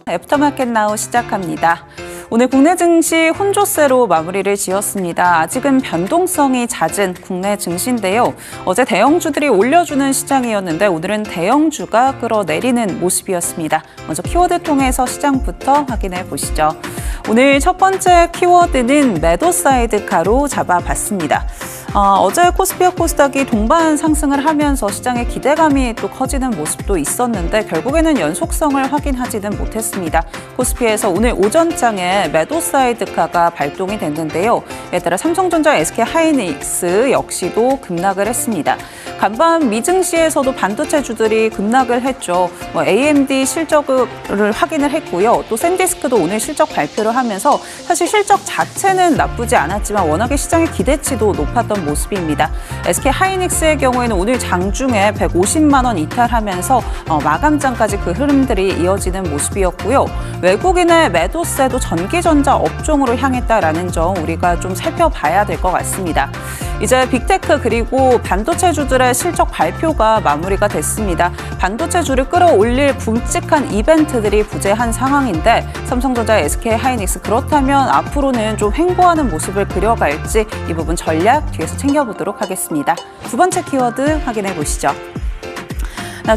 애프터마켓 나우 시작합니다. 오늘 국내 증시 혼조세로 마무리를 지었습니다. 아직은 변동성이 잦은 국내 증시인데요. 어제 대형주들이 올려주는 시장이었는데 오늘은 대형주가 끌어내리는 모습이었습니다. 먼저 키워드 통해서 시장부터 확인해 보시죠. 오늘 첫 번째 키워드는 매도 사이드 가로 잡아봤습니다. 어제 코스피와 코스닥이 동반 상승을 하면서 시장의 기대감이 또 커지는 모습도 있었는데 결국에는 연속성을 확인하지는 못했습니다. 코스피에서 오늘 오전장에 매도 사이드카가 발동이 됐는데요. 이에 따라 삼성전자, SK하이닉스 역시도 급락을 했습니다. 간밤 미증시에서도 반도체주들이 급락을 했죠. AMD 실적을 확인을 했고요. 또 샌디스크도 오늘 실적 발표를 하면서 사실 실적 자체는 나쁘지 않았지만 워낙에 시장의 기대치도 높았던 모습입니다. SK하이닉스의 경우에는 오늘 장중에 150만 원 이탈하면서 마감장까지 그 흐름들이 이어지는 모습이었고요. 외국인의 매도세도 전기전자 업종으로 향했다라는 점 우리가 좀 살펴봐야 될 것 같습니다. 이제 빅테크 그리고 반도체주들의 실적 발표가 마무리가 됐습니다. 반도체주를 끌어올릴 굵직한 이벤트들이 부재한 상황인데 삼성전자, SK하이닉스 그렇다면 앞으로는 좀 횡보하는 모습을 그려갈지 이 부분 전략 뒤에서 챙겨보도록 하겠습니다. 두 번째 키워드 확인해 보시죠.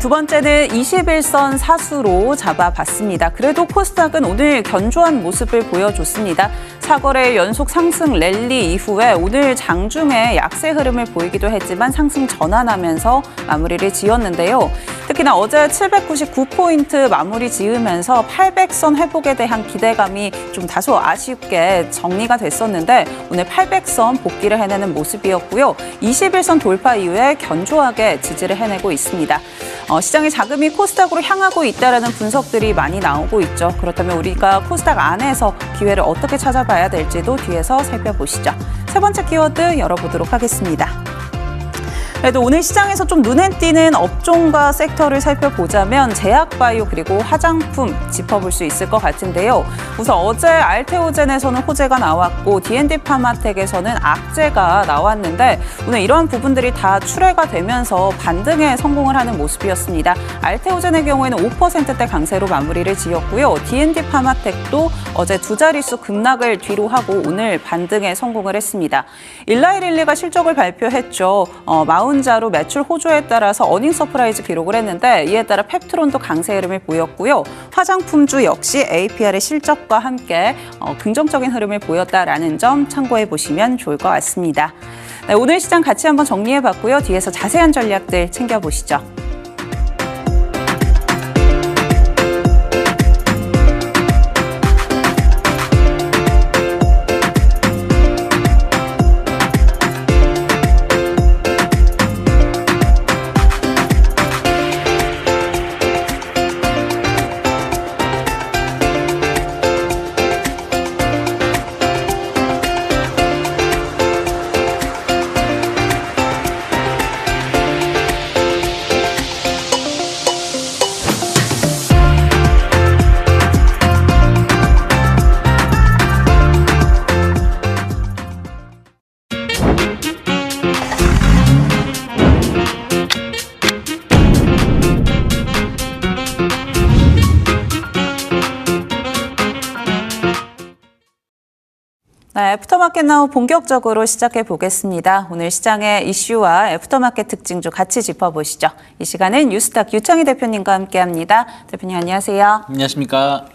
두 번째는 21선 사수로 잡아봤습니다. 그래도 코스닥은 오늘 견조한 모습을 보여줬습니다. 4거래 연속 상승 랠리 이후에 오늘 장중에 약세 흐름을 보이기도 했지만 상승 전환하면서 마무리를 지었는데요. 특히나 어제 799포인트 마무리 지으면서 800선 회복에 대한 기대감이 좀 다소 아쉽게 정리가 됐었는데 오늘 800선 복귀를 해내는 모습이었고요. 21선 돌파 이후에 견조하게 지지를 해내고 있습니다. 시장의 자금이 코스닥으로 향하고 있다는 분석들이 많이 나오고 있죠. 그렇다면 우리가 코스닥 안에서 기회를 어떻게 찾아봐야 될지도 뒤에서 살펴보시죠. 세 번째 키워드 열어보도록 하겠습니다. 그래도 오늘 시장에서 좀 눈에 띄는 업종과 섹터를 살펴보자면 제약바이오 그리고 화장품 짚어볼 수 있을 것 같은데요. 우선 어제 알테오젠에서는 호재가 나왔고 D&D 파마텍에서는 악재가 나왔는데 오늘 이러한 부분들이 다 출회가 되면서 반등에 성공을 하는 모습이었습니다. 알테오젠의 경우에는 5%대 강세로 마무리를 지었고요. D&D 파마텍도 어제 두 자릿수 급락을 뒤로 하고 오늘 반등에 성공을 했습니다. 일라이릴리가 실적을 발표했죠. 자로 매출 호조에 따라서 어닝 서프라이즈 기록을 했는데 이에 따라 펩트론도 강세 흐름을 보였고요. 화장품주 역시 APR의 실적과 함께 긍정적인 흐름을 보였다라는 점 참고해 보시면 좋을 것 같습니다. 네, 오늘 시장 같이 한번 정리해 봤고요. 뒤에서 자세한 전략들 챙겨보시죠. 네, 애프터마켓 나우 본격적으로 시작해 보겠습니다. 오늘 시장의 이슈와 애프터마켓 특징주 같이 짚어보시죠. 이 시간은 뉴스탁 유창희 대표님과 함께합니다. 대표님 안녕하세요. 안녕하십니까.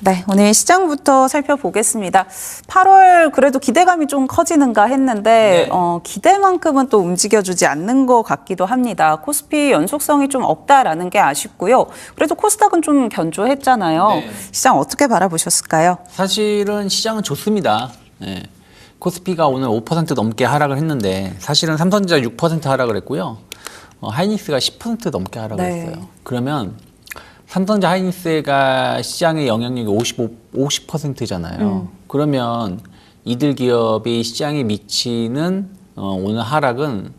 네, 오늘 시장부터 살펴보겠습니다. 8월 그래도 기대감이 좀 커지는가 했는데 기대만큼은 또 움직여주지 않는 것 같기도 합니다. 코스피 연속성이 좀 없다라는 게 아쉽고요. 그래도 코스닥은 좀 견조했잖아요. 네. 시장 어떻게 바라보셨을까요? 사실은 시장은 좋습니다. 네. 코스피가 오늘 5% 넘게 하락을 했는데 사실은 삼성전자 6% 하락을 했고요. 하이닉스가 10% 넘게 하락을 했어요. 그러면 삼성전자 하이닉스가 시장의 영향력이 50%잖아요. 그러면 이들 기업이 시장에 미치는 오늘 하락은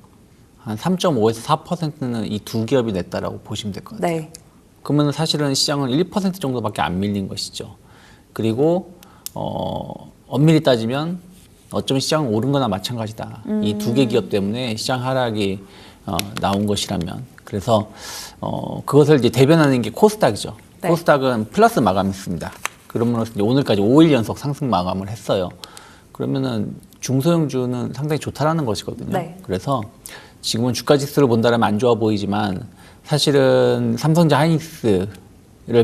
한 3.5에서 4%는 이 두 기업이 냈다라고 보시면 될 것 같아요. 네. 그러면 사실은 시장은 1% 정도밖에 안 밀린 것이죠. 그리고 엄밀히 따지면 어쩌면 시장은 오른 거나 마찬가지다. 이 두 개 기업 때문에 시장 하락이 나온 것이라면. 그래서 그것을 이제 대변하는 게 코스닥이죠. 네. 코스닥은 플러스 마감했습니다. 그러면서 이제 오늘까지 5일 연속 상승 마감을 했어요. 그러면은 중소형주는 상당히 좋다라는 것이거든요. 네. 그래서 지금은 주가 지수를 본다면 안 좋아 보이지만 사실은 삼성전자 하이닉스를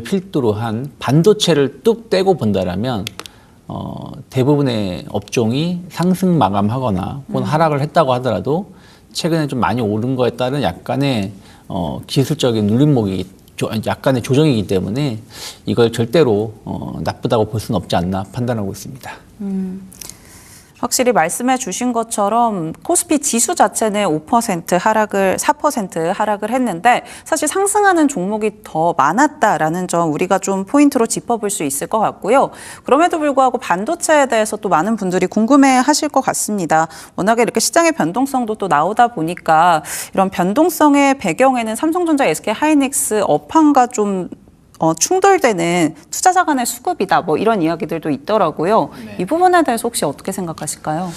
필두로 한 반도체를 뚝 떼고 본다라면 대부분의 업종이 상승 마감하거나 혹은 하락을 했다고 하더라도 최근에 좀 많이 오른 거에 따른 약간의 기술적인 눌림목이 약간의 조정이기 때문에 이걸 절대로 나쁘다고 볼 수는 없지 않나 판단하고 있습니다. 확실히 말씀해 주신 것처럼 코스피 지수 자체는 4% 하락을 했는데 사실 상승하는 종목이 더 많았다라는 점 우리가 좀 포인트로 짚어볼 수 있을 것 같고요. 그럼에도 불구하고 반도체에 대해서 또 많은 분들이 궁금해 하실 것 같습니다. 워낙에 이렇게 시장의 변동성도 또 나오다 보니까 이런 변동성의 배경에는 삼성전자, SK 하이닉스 업황과 좀 충돌되는 투자자 간의 수급이다. 뭐 이런 이야기들도 있더라고요. 네. 이 부분에 대해서 혹시 어떻게 생각하실까요?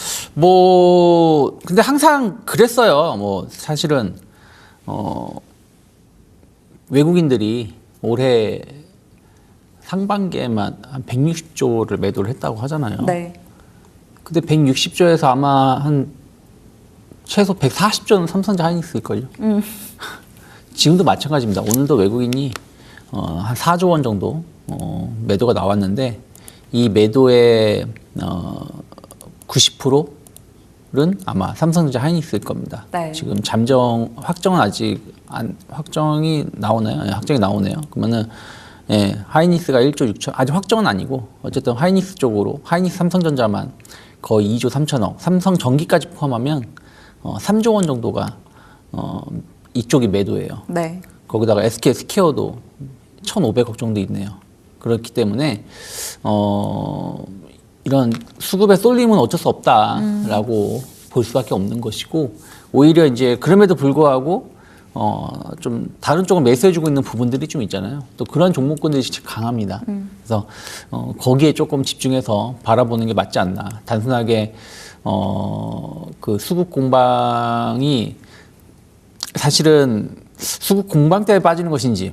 근데 항상 그랬어요. 사실은, 외국인들이 올해 상반기에만 한 160조를 매도를 했다고 하잖아요. 네. 근데 160조에서 아마 한 최소 140조는 삼성전자 하이닉스일걸요. 지금도 마찬가지입니다. 오늘도 외국인이 한 4조 원 정도 매도가 나왔는데 이 매도의 90%는 아마 삼성전자 하이닉스일 겁니다. 네. 지금 확정은 아직 확정이 나오나요? 네, 확정이 나오네요. 그러면은 하이닉스가 1조 6천 아직 확정은 아니고 어쨌든 하이닉스 쪽으로 하이닉스 삼성전자만 거의 2조 3천억, 삼성전기까지 포함하면 3조 원 정도가 이쪽이 매도예요. 네. 거기다가 SK 스퀘어도 1,500억 정도 있네요. 그렇기 때문에 이런 수급의 쏠림은 어쩔 수 없다라고 볼 수밖에 없는 것이고 오히려 이제 그럼에도 불구하고 좀 다른 쪽을 매수해주고 있는 부분들이 좀 있잖아요. 또 그런 종목군들이 진짜 강합니다. 그래서 거기에 조금 집중해서 바라보는 게 맞지 않나. 단순하게 그 수급 공방이 사실은 수급 공방 때문에 빠지는 것인지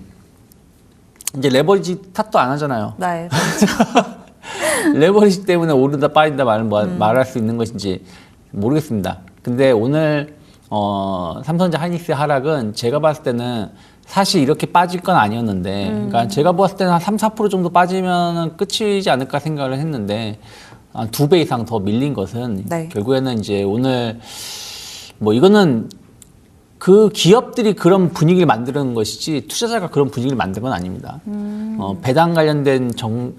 이제 레버리지 탓도 안 하잖아요. 네. 레버리지 때문에 오른다 빠진다 말할 수 있는 것인지 모르겠습니다. 근데 오늘 삼성전자 하이닉스 하락은 제가 봤을 때는 사실 이렇게 빠질 건 아니었는데 그러니까 제가 봤을 때는 한 3, 4% 정도 빠지면 끝이지 않을까 생각을 했는데 한 2배 이상 더 밀린 것은 네. 결국에는 이제 오늘 이거는 그 기업들이 그런 분위기를 만드는 것이지 투자자가 그런 분위기를 만든 건 아닙니다. 배당 관련된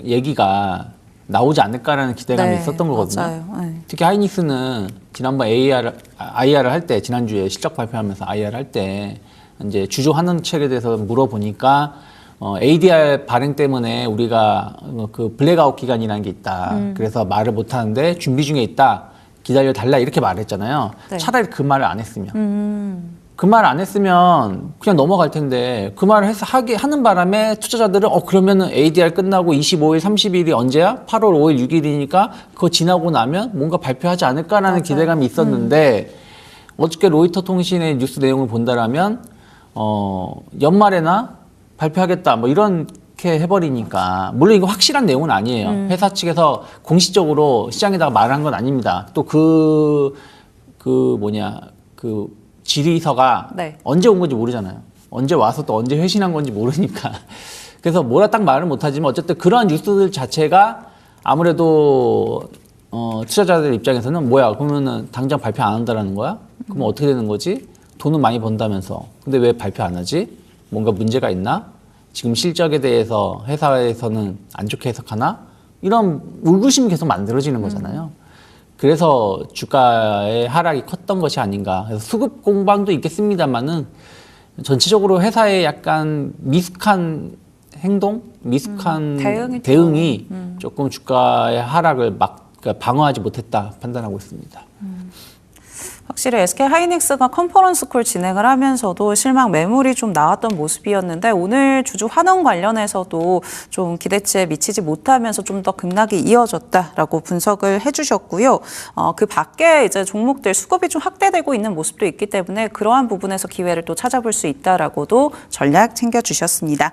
얘기가 나오지 않을까라는 기대감이 네, 있었던 거거든요. 맞아요. 네. 특히 하이닉스는 지난번 IR을 할 때 지난주에 실적 발표하면서 IR 할 때 이제 주주 환원책에 대해서 물어보니까 ADR 발행 때문에 우리가 그 블랙아웃 기간이라는 게 있다. 그래서 말을 못 하는데 준비 중에 있다. 기다려 달라 이렇게 말했잖아요. 네. 차라리 그 말을 안 했으면. 그 말 안 했으면 그냥 넘어갈 텐데 그 말을 하는 바람에 투자자들은 그러면은 ADR 끝나고 25일, 30일이 언제야? 8월 5일, 6일이니까 그거 지나고 나면 뭔가 발표하지 않을까라는 맞아요. 기대감이 있었는데 어저께 로이터 통신의 뉴스 내용을 본다라면 연말에나 발표하겠다 이렇게 해버리니까 물론 이거 확실한 내용은 아니에요. 회사 측에서 공식적으로 시장에다가 말한 건 아닙니다. 또 질의서가 네. 언제 온 건지 모르잖아요. 언제 와서 또 언제 회신한 건지 모르니까. 그래서 뭐라 딱 말은 못하지만 어쨌든 그러한 뉴스들 자체가 아무래도 투자자들 입장에서는 그러면은 당장 발표 안 한다라는 거야? 그럼 어떻게 되는 거지? 돈은 많이 번다면서. 근데 왜 발표 안 하지? 뭔가 문제가 있나? 지금 실적에 대해서 회사에서는 안 좋게 해석하나? 이런 의구심이 계속 만들어지는 거잖아요. 그래서 주가의 하락이 컸던 것이 아닌가. 그래서 수급 공방도 있겠습니다만은 전체적으로 회사의 약간 미숙한 행동, 미숙한 대응이 조금 주가의 하락을 그러니까 방어하지 못했다 판단하고 있습니다. 확실히 SK 하이닉스가 컨퍼런스 콜 진행을 하면서도 실망 매물이 좀 나왔던 모습이었는데 오늘 주주 환원 관련해서도 좀 기대치에 미치지 못하면서 좀 더 급락이 이어졌다라고 분석을 해주셨고요. 그 밖에 이제 종목들 수급이 좀 확대되고 있는 모습도 있기 때문에 그러한 부분에서 기회를 또 찾아볼 수 있다라고도 전략 챙겨주셨습니다.